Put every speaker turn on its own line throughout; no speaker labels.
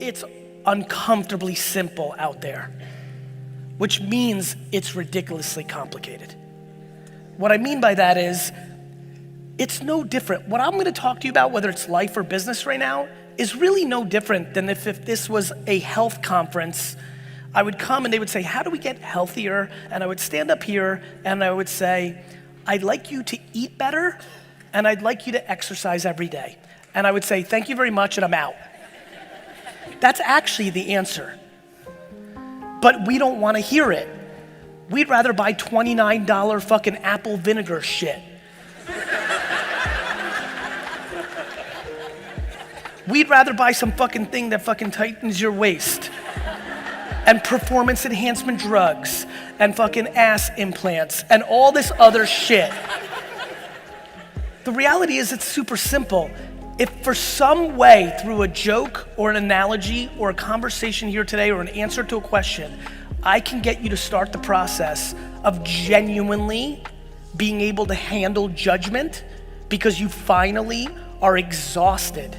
it's uncomfortably simple out there, which means it's ridiculously complicated. What I mean by that is, it's no different. What I'm gonna talk to you about, whether it's life or business right now, is really no different than if this was a health conference. I would come and they would say, how do we get healthier? And I would stand up here and I would say, I'd like you to eat better and I'd like you to exercise every day. And I would say, thank you very much, and I'm out. That's actually the answer. But we don't wanna hear it. We'd rather buy $29 fucking apple vinegar shit. We'd rather buy some fucking thing that fucking tightens your waist, and performance enhancement drugs, and fucking ass implants, and all this other shit. The reality is it's super simple. If for some way, through a joke or an analogy or a conversation here today or an answer to a question, I can get you to start the process of genuinely being able to handle judgment because you finally are exhausted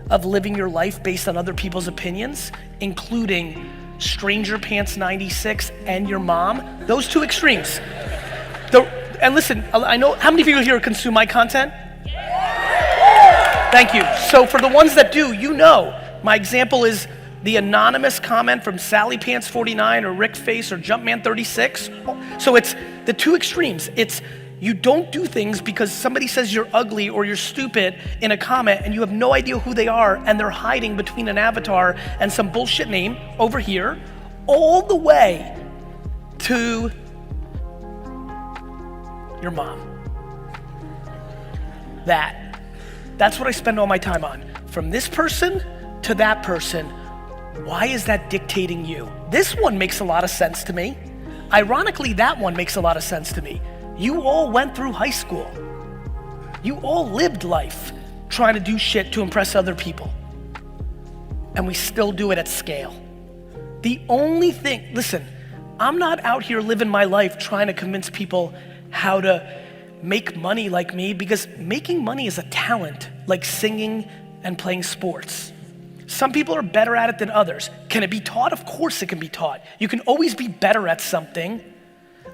of living your life based on other people's opinions, including Stranger Pants 96 and your mom, those two extremes. And listen, I know, how many of you here consume my content? Thank you. So for the ones that do, you know, my example is the anonymous comment from Sally Pants 49 or Rick Face or Jumpman 36. So it's the two extremes. It's you don't do things because somebody says you're ugly or you're stupid in a comment and you have no idea who they are and they're hiding between an avatar and some bullshit name over here, all the way to your mom. That's what I spend all my time on. From this person to that person, why is that dictating you? This one makes a lot of sense to me. Ironically, that one makes a lot of sense to me. You all went through high school. You all lived life trying to do shit to impress other people. And we still do it at scale. The only thing, listen, I'm not out here living my life trying to convince people how to make money like me, because making money is a talent, like singing and playing sports. Some people are better at it than others. Can it be taught? Of course it can be taught. You can always be better at something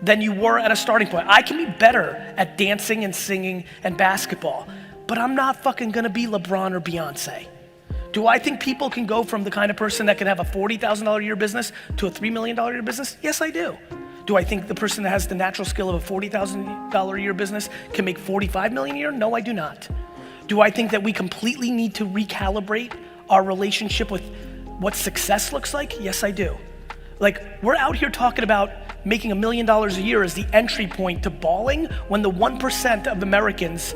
than you were at a starting point. I can be better at dancing and singing and basketball, but I'm not fucking gonna be LeBron or Beyonce. Do I think people can go from the kind of person that can have a $40,000 a year business to a $3 million a year business? Yes, I do. Do I think the person that has the natural skill of a $40,000 a year business can make 45 million a year? No, I do not. Do I think that we completely need to recalibrate our relationship with what success looks like? Yes, I do. Like, we're out here talking about making $1 million a year as the entry point to balling when the 1% of Americans,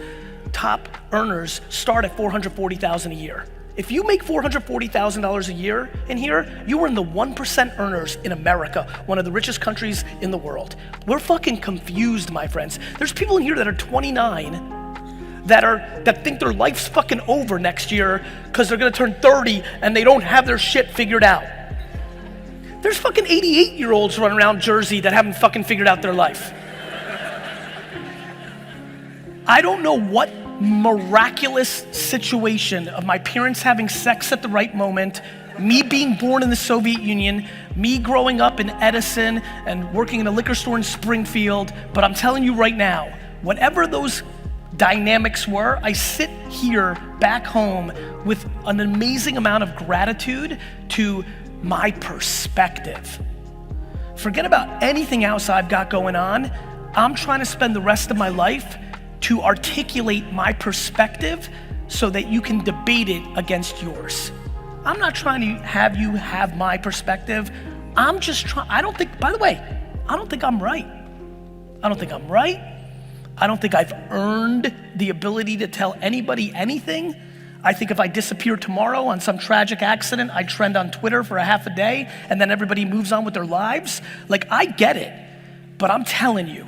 top earners, start at $440,000 a year. If you make $440,000 a year in here, you are in the 1% earners in America, one of the richest countries in the world. We're fucking confused, my friends. There's people in here that are 29 that think their life's fucking over next year because they're gonna turn 30 and they don't have their shit figured out. There's fucking 88-year-olds running around Jersey that haven't fucking figured out their life. I don't know what miraculous situation of my parents having sex at the right moment, me being born in the Soviet Union, me growing up in Edison and working in a liquor store in Springfield, but I'm telling you right now, whatever those dynamics were, I sit here back home with an amazing amount of gratitude to my perspective. Forget about anything else I've got going on. I'm trying to spend the rest of my life to articulate my perspective so that you can debate it against yours. I'm not trying to have you have my perspective. I'm just trying, I don't think, by the way, I don't think I'm right. I don't think I'm right. I don't think I've earned the ability to tell anybody anything. I think if I disappear tomorrow on some tragic accident, I trend on Twitter for a half a day and then everybody moves on with their lives. Like, I get it, but I'm telling you,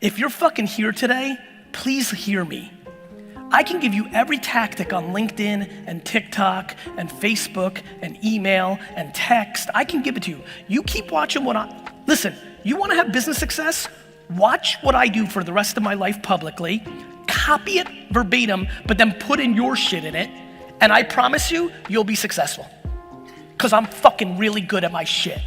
if you're fucking here today, please hear me. I can give you every tactic on LinkedIn and TikTok and Facebook and email and text. I can give it to you. You keep watching listen, you wanna have business success? Watch what I do for the rest of my life publicly, copy it verbatim, but then put in your shit in it, And I promise you, you'll be successful. Because I'm fucking really good at my shit.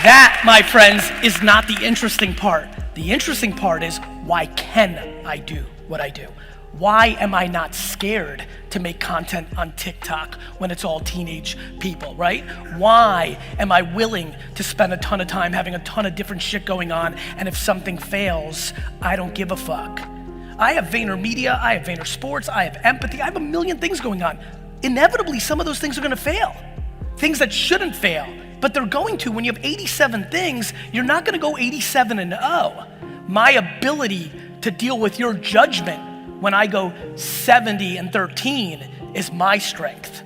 That, my friends, is not the interesting part. The interesting part is, why can I do what I do? Why am I not scared to make content on TikTok when it's all teenage people, right? Why am I willing to spend a ton of time having a ton of different shit going on, and if something fails, I don't give a fuck? I have VaynerMedia, I have VaynerSports, I have empathy, I have a million things going on. Inevitably, some of those things are gonna fail. Things that shouldn't fail, but they're going to. When you have 87 things, you're not gonna go 87-0. My ability to deal with your judgment when I go 70-13 is my strength.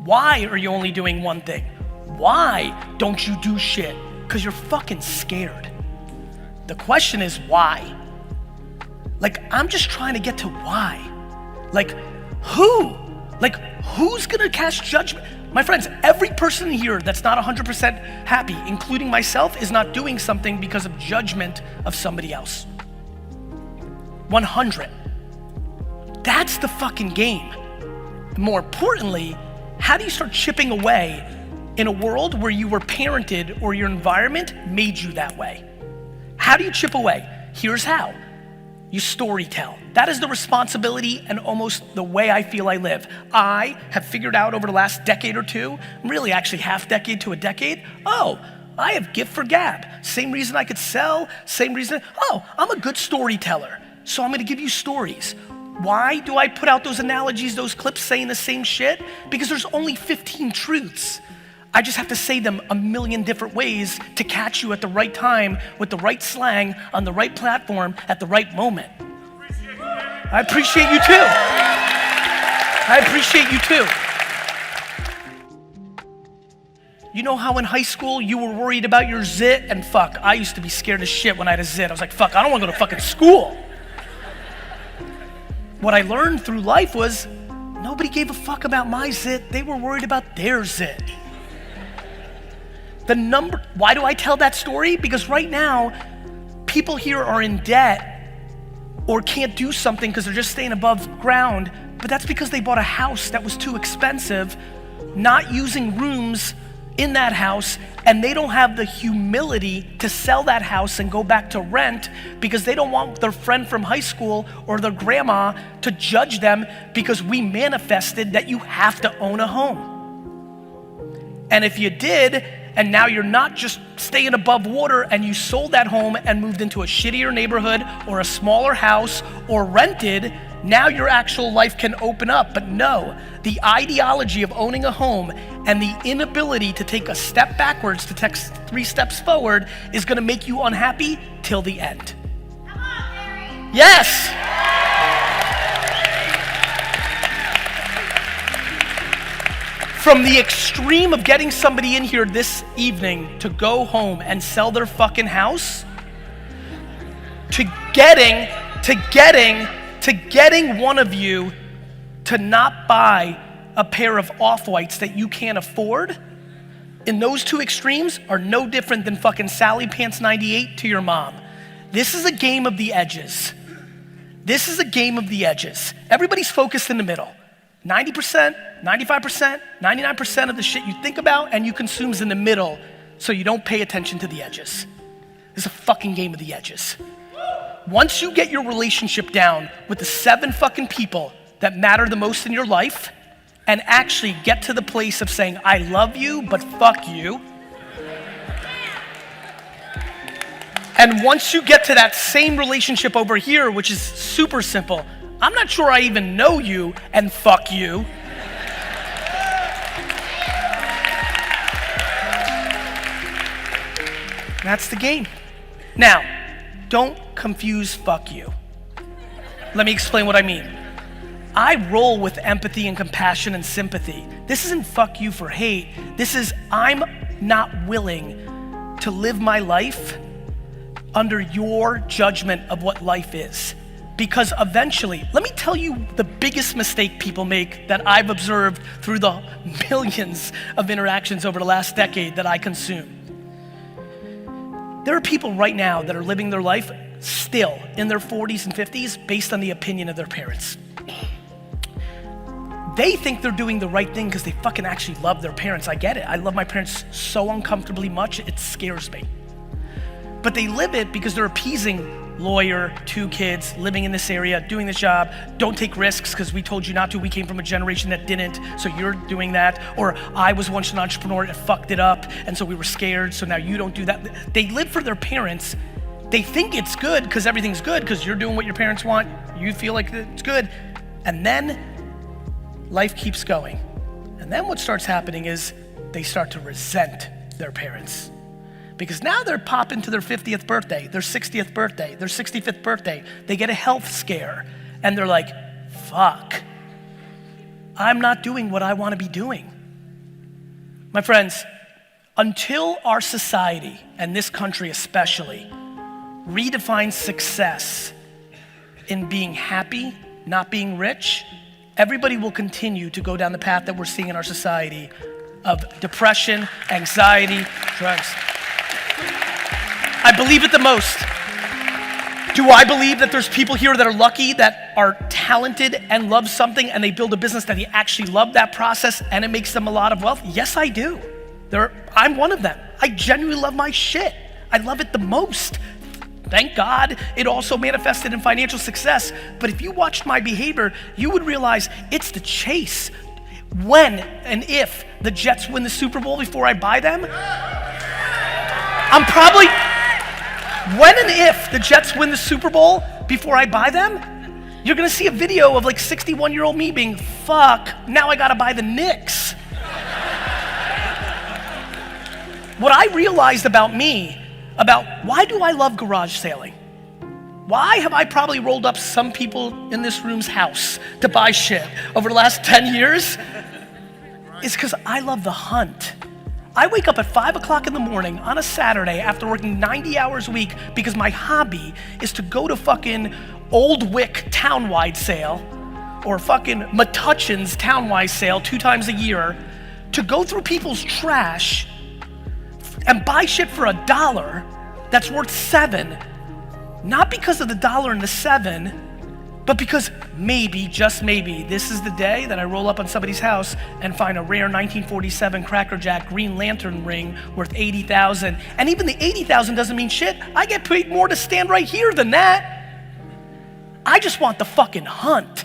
Why are you only doing one thing? Why don't you do shit? Because you're fucking scared. The question is why? Like, I'm just trying to get to why. Like, who? Like, who's gonna cast judgment? My friends, every person here that's not 100% happy, including myself, is not doing something because of judgment of somebody else. 100. That's the fucking game. More importantly, how do you start chipping away in a world where you were parented or your environment made you that way? How do you chip away? Here's how. You storytell. That is the responsibility and almost the way I feel I live. I have figured out over the last decade or two, really actually half decade to a decade, I have gift for gab. Same reason I could sell, same reason, I'm a good storyteller. So I'm gonna give you stories. Why do I put out those analogies, those clips saying the same shit? Because there's only 15 truths. I just have to say them a million different ways to catch you at the right time with the right slang on the right platform at the right moment. I appreciate you too. I appreciate you too. You know how in high school you were worried about your zit? And fuck, I used to be scared as shit when I had a zit. I was like, fuck, I don't wanna go to fucking school. What I learned through life was nobody gave a fuck about my zit. They were worried about their zit. Why do I tell that story? Because right now, people here are in debt or can't do something because they're just staying above ground, but that's because they bought a house that was too expensive, not using rooms in that house, and they don't have the humility to sell that house and go back to rent because they don't want their friend from high school or their grandma to judge them because we manifested that you have to own a home. And if you did, and now you're not just staying above water and you sold that home and moved into a shittier neighborhood or a smaller house or rented, now your actual life can open up. But no, the ideology of owning a home and the inability to take a step backwards to take 3 steps forward is gonna make you unhappy till the end. Come on, Gary. Yes. From the extreme of getting somebody in here this evening to go home and sell their fucking house, to getting one of you to not buy a pair of off-whites that you can't afford, in those 2 extremes are no different than fucking Sally Pants 98 to your mom. This is a game of the edges. This is a game of the edges. Everybody's focused in the middle. 90%, 95%, 99% of the shit you think about and you consume is in the middle, so you don't pay attention to the edges. It's a fucking game of the edges. Once you get your relationship down with the 7 fucking people that matter the most in your life and actually get to the place of saying, I love you, but fuck you. And once you get to that same relationship over here, which is super simple, I'm not sure I even know you, and fuck you. That's the game. Now, don't confuse fuck you. Let me explain what I mean. I roll with empathy and compassion and sympathy. This isn't fuck you for hate. This is I'm not willing to live my life under your judgment of what life is. Because eventually, let me tell you the biggest mistake people make that I've observed through the millions of interactions over the last decade that I consume. There are people right now that are living their life still in their 40s and 50s based on the opinion of their parents. They think they're doing the right thing because they fucking actually love their parents. I get it. I love my parents so uncomfortably much, it scares me. But they live it because they're appeasing lawyer, 2 kids, living in this area, doing this job, don't take risks because we told you not to. We came from a generation that didn't, so you're doing that. Or I was once an entrepreneur and fucked it up, and so we were scared, so now you don't do that. They live for their parents. They think it's good because everything's good because you're doing what your parents want. You feel like it's good. And then life keeps going. And then what starts happening is they start to resent their parents. Because now they're popping to their 50th birthday, their 60th birthday, their 65th birthday. They get a health scare and they're like, fuck, I'm not doing what I want to be doing. My friends, until our society, and this country especially, redefines success in being happy, not being rich, everybody will continue to go down the path that we're seeing in our society of depression, anxiety, drugs. I believe it the most. Do I believe that there's people here that are lucky, that are talented and love something and they build a business that they actually love that process and it makes them a lot of wealth? Yes, I do. I'm one of them. I genuinely love my shit. I love it the most. Thank God it also manifested in financial success. But if you watched my behavior, you would realize it's the chase. When and if the Jets win the Super Bowl before I buy them, when and if the Jets win the Super Bowl before I buy them, you're gonna see a video of like 61-year-old me being, fuck, now I gotta buy the Knicks. What I realized about me, about why do I love garage sailing? Why have I probably rolled up some people in this room's house to buy shit over the last 10 years? It's because I love the hunt. I wake up at 5 o'clock in the morning on a Saturday after working 90 hours a week because my hobby is to go to fucking Old Wick townwide sale or fucking Metuchen's townwide sale 2 times a year to go through people's trash and buy shit for $1 that's worth $7, not because of the $1 and the $7, but because maybe, just maybe, this is the day that I roll up on somebody's house and find a rare 1947 Cracker Jack Green Lantern ring worth $80,000. And even the $80,000 doesn't mean shit. I get paid more to stand right here than that. I just want the fucking hunt.